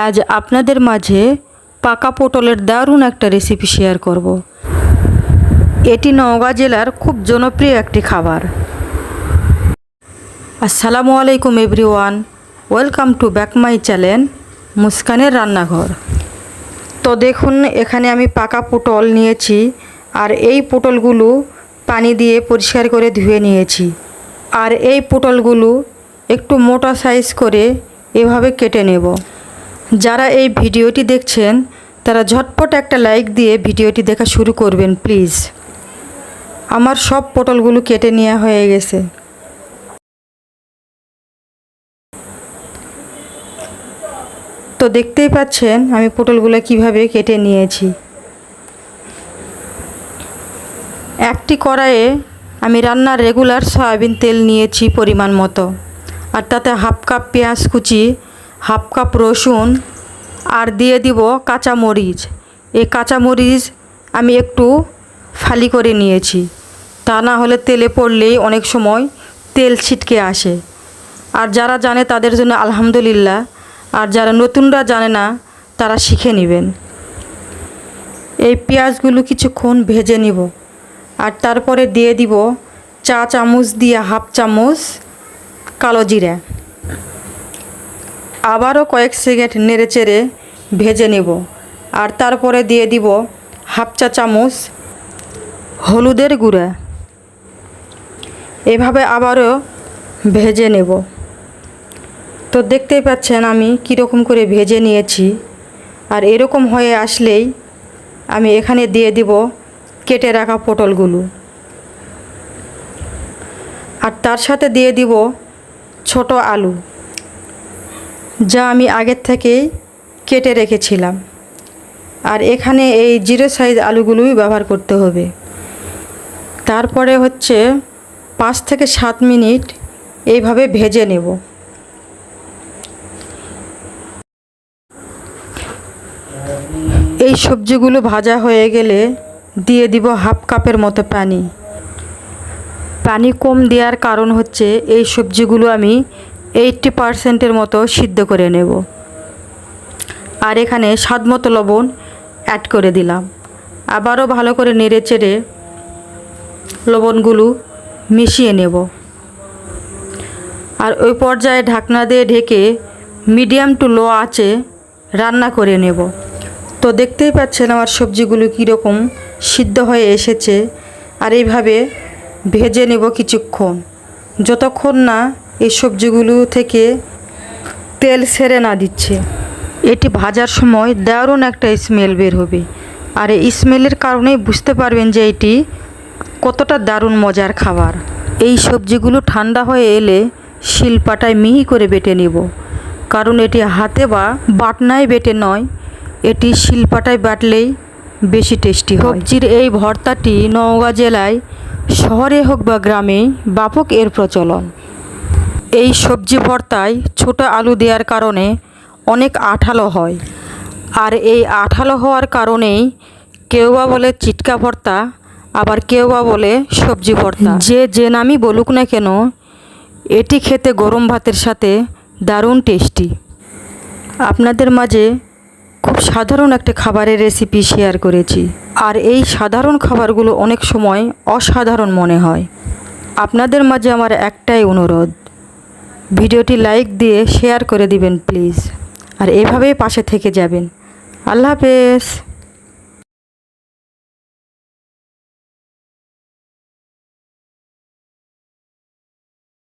আজ আপনাদের মাঝে পাকা পটলের দারুণ একটা রেসিপি শেয়ার করব। এটি নওগাঁ জেলার খুব জনপ্রিয় একটি খাবার। আসসালামু আলাইকুম everyone, welcome to back my channel মুস্কানের রান্নাঘর। তো দেখুন, এখানে আমি পাকা পটল নিয়েছি আর এই পটলগুলো পানি দিয়ে পরিষ্কার করে ধুয়ে নিয়েছি। আর এই পটলগুলো একটু মোটা সাইজ করে এভাবে কেটে নেব। যারা এই ভিডিওটি দেখছেন তারা ঝটপট একটা লাইক দিয়ে ভিডিওটি দেখা শুরু করবেন প্লিজ। আমার সব পটলগুলো কেটে নেওয়া হয়ে গেছে। তো দেখতেই পাচ্ছেন আমি পটলগুলো কিভাবে কেটে নিয়েছি। একটি কড়াইয়ে আমি রান্নার রেগুলার সয়াবিন তেল নিয়েছি পরিমাণ মতো, আর তাতে হাফ কাপ পেঁয়াজ কুচি, হাফ কাপ রসুন, আর দিয়ে দিব কাঁচা মরিচ। এই কাঁচা মরিচ আমি একটু ফালি করে নিয়েছি, তা না হলে তেলে পড়লেই অনেক সময় তেল ছিটকে আসে। আর যারা জানে তাদের জন্য আলহামদুলিল্লাহ, আর যারা নতুনরা জানে না তারা শিখে নেবেন। এই পেঁয়াজগুলো কিছুক্ষণ ভেজে নিব, আর তারপরে দিয়ে দিব চা চামচ দিয়ে হাফ চামচ কালো জিরা। আবারও কয়েক সেকেন্ড নেড়েচেড়ে ভেজে নেব, আর তারপরে দিয়ে দিব হাফ চা চামচ হলুদের গুঁড়া। এভাবে আবারও ভেজে নেব। তো দেখতেই পাচ্ছেন আমি কীরকম করে ভেজে নিয়েছি। আর এরকম হয়ে আসলেই আমি এখানে দিয়ে দিব কেটে রাখা পটলগুলো, আর তার সাথে দিয়ে দিব ছোট আলু, যা আমি আগের থেকেই কেটে রেখেছিলাম। আর এখানে এই জিরো সাইজ আলুগুলোই ব্যবহার করতে হবে। তারপরে 5 থেকে 7 মিনিট এইভাবে ভেজে নেব। এই সবজিগুলো ভাজা হয়ে গেলে দিয়ে দিব হাফ কাপের মতো পানি। পানি কম দেওয়ার কারণ এই সবজিগুলো আমি 80% মতো সিদ্ধ করে নেব। আর এখানে স্বাদ মতো লবণ অ্যাড করে দিলাম। আবারও ভালো করে নেড়েচেড়ে লবণগুলো মিশিয়ে নেব। আর ওই পর্যায়ে ঢাকনা দিয়ে ঢেকে মিডিয়াম টু লো আঁচে রান্না করে নেব। তো দেখতেই পাচ্ছেন আমার সবজিগুলো কীরকম সিদ্ধ হয়ে এসেছে। আর এইভাবে ভেজে নেব কিছুক্ষণ, যতক্ষণ না এই সবজিগুলো থেকে তেল ছেড়ে না দিচ্ছে। এটি ভাজার সময় দারুণ একটা স্মেল বের হবে, আর এই স্মেলের কারণেই বুঝতে পারবেন যে এটি কতটা দারুণ মজার খাবার। এই সবজিগুলো ঠান্ডা হয়ে এলে শিলপাটায় মিহি করে বেটে নেব, কারণ এটি হাতে বা বাটনায় বেটে নয়, এটি শিলপাটায় বাটলেই বেশি টেস্টি হয়। সবজির এই ভর্তাটি নওগাঁ জেলায় শহরে হোক বা গ্রামে ব্যাপক এর প্রচলন। এই সবজি ভর্তায় ছোট আলু দেওয়ার কারণে অনেক আঠালো হয়, আর এই আঠালো হওয়ার কারণেই কেউ বা বলে চিটকা ভর্তা, আবার কেউ বা বলে সবজি ভর্তা। যে নামই বলুক না কেন, এটি খেতে গরম ভাতের সাথে দারুণ টেস্টি। আপনাদের মাঝে খুব সাধারণ একটা খাবারের রেসিপি শেয়ার করেছি, আর এই সাধারণ খাবারগুলো অনেক সময় অসাধারণ মনে হয়। আপনাদের মাঝে আমার একটাই অনুরোধ, ভিডিওটি লাইক দিয়ে শেয়ার করে দিবেন প্লিজ, আর এভাবেই পাশে থেকে যাবেন। আল্লাহ হাফেজ।